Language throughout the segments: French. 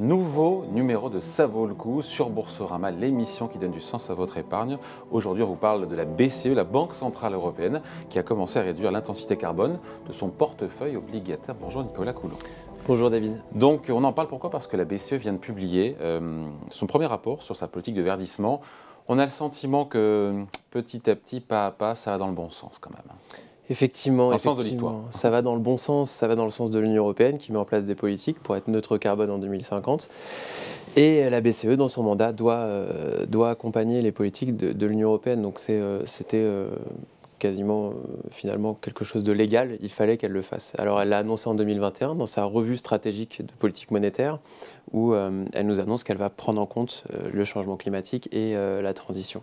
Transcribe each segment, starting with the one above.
Nouveau numéro de Ça vaut le coup sur Boursorama, l'émission qui donne du sens à votre épargne. Aujourd'hui, on vous parle de la BCE, la Banque Centrale Européenne, qui a commencé à réduire l'intensité carbone de son portefeuille obligataire. Bonjour Nicolas Coulon. Bonjour David. Donc on en parle pourquoi? Parce que la BCE vient de publier son premier rapport sur sa politique de verdissement. On a le sentiment que petit à petit, pas à pas, ça va dans le bon sens quand même. Effectivement, dans le sens de l'histoire. Ça va dans le bon sens, ça va dans le sens de l'Union européenne qui met en place des politiques pour être neutre carbone en 2050. Et la BCE, dans son mandat, doit accompagner les politiques de l'Union européenne. Donc c'était quasiment finalement quelque chose de légal, il fallait qu'elle le fasse. Alors elle l'a annoncé en 2021 dans sa revue stratégique de politique monétaire où elle nous annonce qu'elle va prendre en compte le changement climatique et la transition.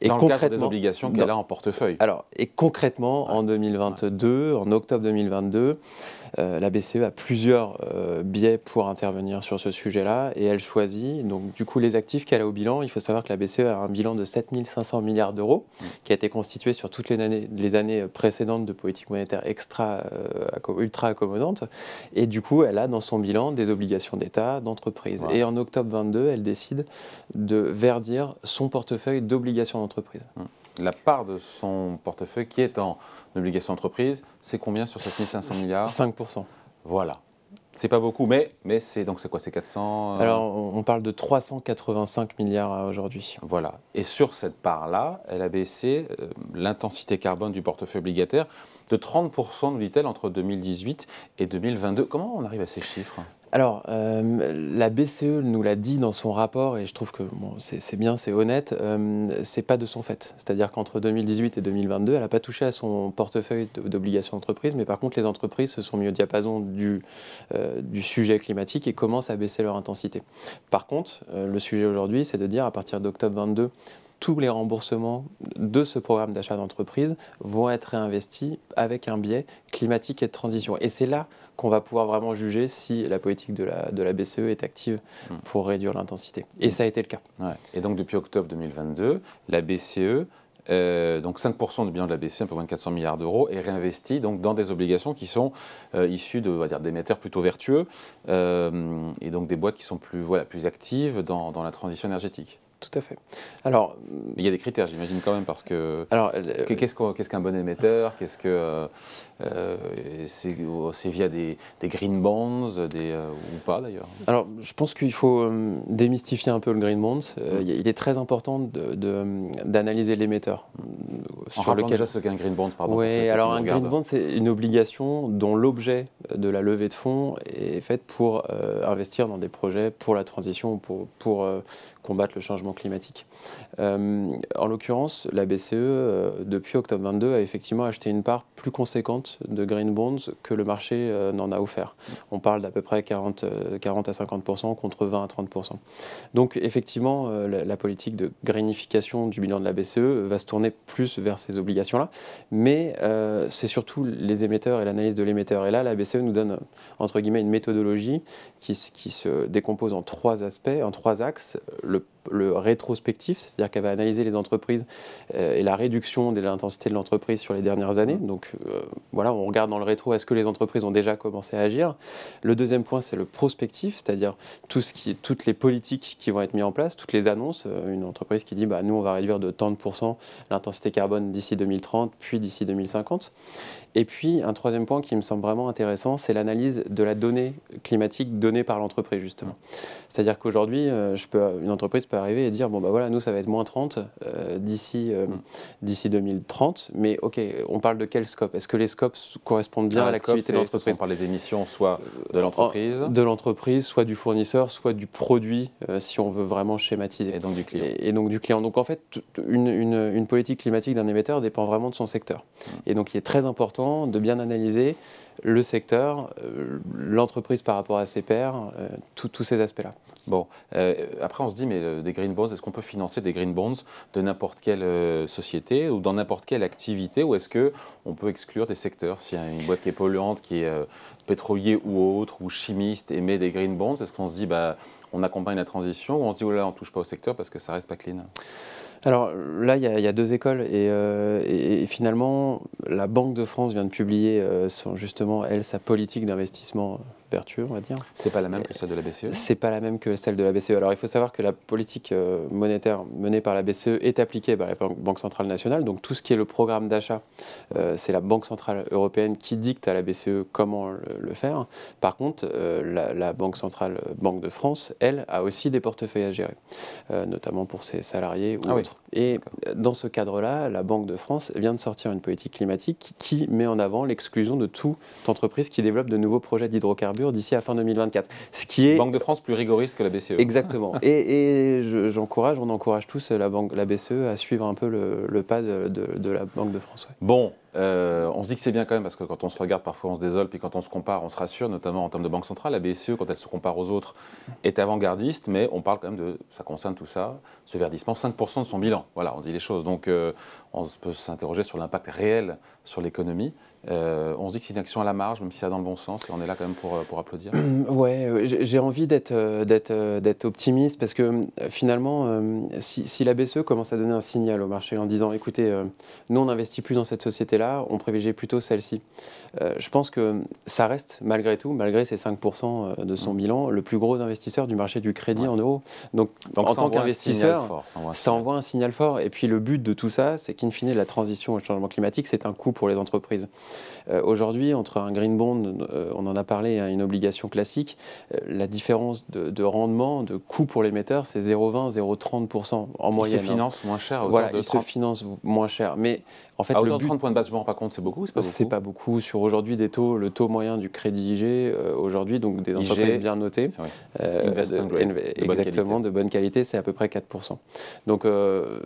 Et dans le cadre des obligations qu'elle a en portefeuille. Alors, et concrètement, en 2022, en octobre 2022, la BCE a plusieurs biais pour intervenir sur ce sujet-là et elle choisit, donc du coup, les actifs qu'elle a au bilan. Il faut savoir que la BCE a un bilan de 7 500 milliards d'euros qui a été constitué sur toutes les années précédentes de politique monétaire ultra accommodante. Et du coup, elle a dans son bilan des obligations d'État, d'entreprise. Ouais. Et en octobre 2022, elle décide de verdir son portefeuille d'obligations d'entreprise. La part de son portefeuille qui est en obligation d'entreprise, c'est combien sur 7 500 milliards? 5%. Voilà. C'est pas beaucoup, mais c'est quoi? C'est 400 Alors, on parle de 385 milliards aujourd'hui. Voilà. Et sur cette part-là, elle a baissé l'intensité carbone du portefeuille obligataire de 30%, nous dit-elle, entre 2018 et 2022. Comment on arrive à ces chiffres ? Alors, la BCE nous l'a dit dans son rapport, et je trouve que bon, c'est bien, c'est honnête, c'est pas de son fait. C'est-à-dire qu'entre 2018 et 2022, elle n'a pas touché à son portefeuille d'obligations d'entreprise, mais par contre, les entreprises se sont mis au diapason du sujet climatique et commencent à baisser leur intensité. Par contre, le sujet aujourd'hui, c'est de dire à partir d'octobre 22, tous les remboursements de ce programme d'achat d'entreprise vont être réinvestis avec un biais climatique et de transition. Et c'est là qu'on va pouvoir vraiment juger si la politique de la BCE est active pour réduire l'intensité. Et ça a été le cas. Ouais. Et donc depuis octobre 2022, la BCE, donc 5% du bilan de la BCE, un peu moins de 400 milliards d'euros, est réinvesti donc, dans des obligations qui sont issues d'émetteurs plutôt vertueux et donc des boîtes qui sont plus actives dans la transition énergétique. Tout à fait. Alors, il y a des critères, j'imagine quand même, parce que qu'est-ce qu'un bon émetteur? Qu'est-ce que c'est via des green bonds, ou pas d'ailleurs? Alors, je pense qu'il faut démystifier un peu le green bonds. Il est très important d'analyser l'émetteur. En rappelant déjà ce qu'est un green bond, pardon. Oui, alors un green bond, c'est une obligation dont l'objet de la levée de fonds est fait pour investir dans des projets pour la transition, pour combattre le changement climatique. En l'occurrence, la BCE, depuis octobre 22, a effectivement acheté une part plus conséquente de green bonds que le marché n'en a offert. On parle d'à peu près 40 à 50% contre 20 à 30%. Donc effectivement, la politique de greenification du bilan de la BCE va se tourner plus vers ces obligations-là, mais c'est surtout les émetteurs et l'analyse de l'émetteur. Et là, la BCE nous donne, entre guillemets, une méthodologie qui se décompose en trois aspects, en trois axes. Le rétrospectif, c'est-à-dire qu'elle va analyser les entreprises et la réduction de l'intensité de l'entreprise sur les dernières années. Donc voilà, on regarde dans le rétro, est-ce que les entreprises ont déjà commencé à agir? Le deuxième point, c'est le prospectif, c'est-à-dire toutes les politiques qui vont être mises en place, toutes les annonces. Une entreprise qui dit, nous, on va réduire de tant de pourcents l'intensité carbone d'ici 2030, puis d'ici 2050. Et puis, un troisième point qui me semble vraiment intéressant, c'est l'analyse de la donnée climatique donnée par l'entreprise, justement. C'est-à-dire qu'aujourd'hui, une entreprise peut arriver et dire, voilà, nous, ça va être moins 30 d'ici 2030, mais ok, on parle de quel scope? Est-ce que les scopes correspondent bien à l'activité de l'entreprise? Par les émissions, soit de l'entreprise. De l'entreprise, soit du fournisseur, soit du produit, si on veut vraiment schématiser. Et donc du client. Et donc du client. Donc en fait, une politique climatique d'un émetteur dépend vraiment de son secteur. Et donc il est très important de bien analyser le secteur, l'entreprise par rapport à ses pairs, tous ces aspects-là. Bon, après on se dit, mais des green bonds, est-ce qu'on peut financer des green bonds de n'importe quelle société ou dans n'importe quelle activité, ou est-ce qu'on peut exclure des secteurs? S'il y a une boîte qui est polluante, qui est pétrolier ou autre, ou chimiste, émet des green bonds, est-ce qu'on se dit, on accompagne la transition, ou on se dit, oh là, on ne touche pas au secteur parce que ça reste pas clean? Alors là, il y a deux écoles et finalement, la Banque de France vient de publier justement, sa politique d'investissement vertueux, on va dire. C'est pas la même que celle de la BCE? C'est pas la même que celle de la BCE. Alors il faut savoir que la politique monétaire menée par la BCE est appliquée par la Banque centrale nationale. Donc tout ce qui est le programme d'achat, c'est la Banque centrale européenne qui dicte à la BCE comment le faire. Par contre, la Banque centrale, Banque de France, elle, a aussi des portefeuilles à gérer, notamment pour ses salariés ou autres. Oui. Et dans ce cadre-là, la Banque de France vient de sortir une politique climatique qui met en avant l'exclusion de toute entreprise qui développe de nouveaux projets d'hydrocarbures d'ici à fin 2024. Ce qui est... Banque de France plus rigoriste que la BCE. Exactement. Et on encourage tous la BCE à suivre un peu le pas de la Banque de France. Ouais. Bon, on se dit que c'est bien quand même, parce que quand on se regarde, parfois on se désole, puis quand on se compare, on se rassure, notamment en termes de banque centrale. La BCE, quand elle se compare aux autres, est avant-gardiste, mais on parle quand même de, ça concerne tout ça, ce verdissement, 5% de son bilan. Voilà, on dit les choses. Donc on peut s'interroger sur l'impact réel sur l'économie. On se dit que c'est une action à la marge, même si ça va dans le bon sens, et on est là quand même pour applaudir. Ouais, j'ai envie d'être optimiste, parce que finalement, si la BCE commence à donner un signal au marché en disant, écoutez, nous on n'investit plus dans cette société-là, on privilégie plutôt celle-ci. Je pense que ça reste, malgré tout, malgré ces 5% de son bilan, le plus gros investisseur du marché du crédit en euros. Donc en tant qu'investisseur, ça envoie un signal fort. Et puis le but de tout ça, c'est qu'in fine, la transition au changement climatique, c'est un coût pour les entreprises. Aujourd'hui, entre un green bond, on en a parlé, et une obligation classique, la différence de rendement, de coût pour l'émetteur, c'est 0,20, 0,30% en moyenne. Il se finance moins cher. Voilà, il se finance moins cher. Mais en fait, à hauteur de 30 points de base, je ne me rends pas compte, c'est beaucoup ou c'est pas beaucoup? C'est pas beaucoup. Sur aujourd'hui des taux, le taux moyen du crédit IG, aujourd'hui, donc des entreprises bien notées, exactement, de bonne qualité, c'est à peu près 4%. Donc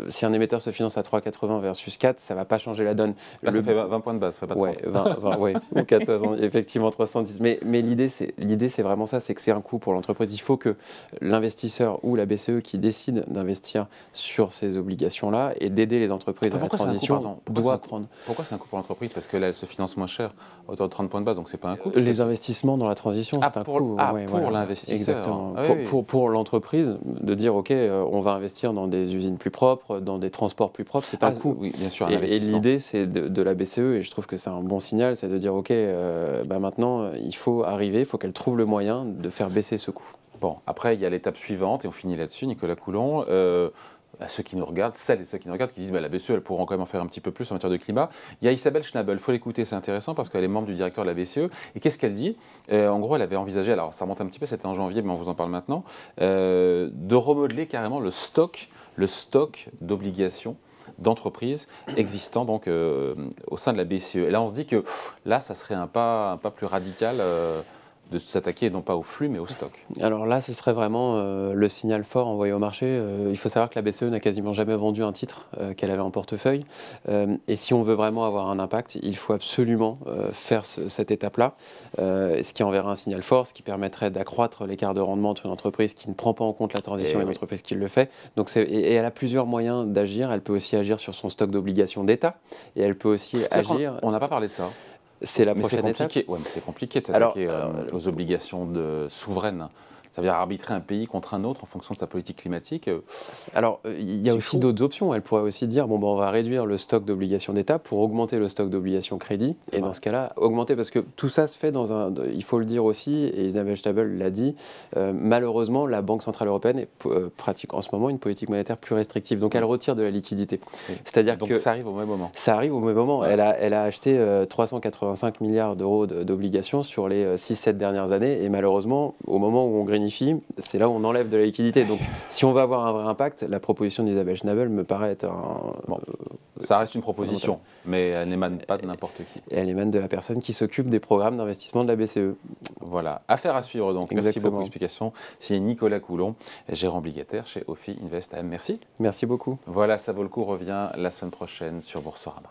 si un émetteur se finance à 3,80 versus 4, ça ne va pas changer la donne. Là, ça fait 20 points de base, ça fait pas 30. 20, ouais, ou 4,60, effectivement 310. Mais l'idée, c'est vraiment ça, c'est que c'est un coût pour l'entreprise. Il faut que l'investisseur ou la BCE qui décide d'investir sur ces obligations-là et d'aider les entreprises à la transition doit prendre. Pourquoi c'est un coût pour l'entreprise? Parce que là, elle se finance moins cher, à hauteur de 30 points de base, donc c'est pas un coût. Les investissements dans la transition, c'est un coût. Pour l'investisseur. Exactement. Pour l'entreprise, de dire, OK, on va investir dans des usines plus propres, dans des transports plus propres, c'est un coût. Oui, bien sûr, un investissement. Et l'idée, c'est de la BCE, et je trouve que c'est un bon signal, c'est de dire, OK, maintenant, il faut qu'elle trouve le moyen de faire baisser ce coût. Bon, après, il y a l'étape suivante, et on finit là-dessus, Nicolas Coulon. À ceux qui nous regardent, celles et ceux qui nous regardent, qui disent la BCE, elle pourra quand même en faire un petit peu plus en matière de climat. Il y a Isabelle Schnabel, il faut l'écouter, c'est intéressant parce qu'elle est membre du directeur de la BCE. Et qu'est-ce qu'elle dit? En gros, elle avait envisagé, alors ça remonte un petit peu, c'était en janvier, mais on vous en parle maintenant, de remodeler carrément le stock d'obligations d'entreprises existant donc, au sein de la BCE. Et là, on se dit que là, ça serait un pas plus radical de s'attaquer non pas au flux mais au stock. Alors là, ce serait vraiment le signal fort envoyé au marché. Il faut savoir que la BCE n'a quasiment jamais vendu un titre qu'elle avait en portefeuille. Et si on veut vraiment avoir un impact, il faut absolument faire cette étape-là, ce qui enverra un signal fort, ce qui permettrait d'accroître l'écart de rendement entre une entreprise qui ne prend pas en compte la transition et une entreprise qui le fait. Donc et elle a plusieurs moyens d'agir. Elle peut aussi agir sur son stock d'obligations d'État et elle peut aussi agir... On n'a pas parlé de ça. C'est la prochaine étape. Ouais, mais c'est compliqué de s'attaquer aux obligations souveraines. Ça veut dire arbitrer un pays contre un autre en fonction de sa politique climatique. Alors, il y a aussi d'autres options. Elle pourrait aussi dire, on va réduire le stock d'obligations d'État pour augmenter le stock d'obligations crédit. Et dans ce cas-là, augmenter, parce que tout ça se fait il faut le dire aussi, et Isabelle Schnabel l'a dit, malheureusement, la Banque Centrale Européenne pratique en ce moment une politique monétaire plus restrictive. Donc, elle retire de la liquidité. Oui. C'est-à-dire que ça arrive au même moment. Ça arrive au même moment. Ouais. Elle a acheté 385 milliards d'euros d'obligations sur les 6-7 dernières années. Et malheureusement, au moment où on greenifie, c'est là où on enlève de la liquidité. Donc, si on veut avoir un vrai impact, la proposition d'Isabelle Schnabel me paraît être ça reste une proposition, mais elle n'émane pas de n'importe qui. Et elle émane de la personne qui s'occupe des programmes d'investissement de la BCE. Voilà, affaire à suivre donc. Exactement. Merci beaucoup pour l'explication. C'est Nicolas Coulon, gérant obligataire chez Ophi Invest AM. Merci. Merci beaucoup. Voilà, ça vaut le coup, revient la semaine prochaine sur Boursorama.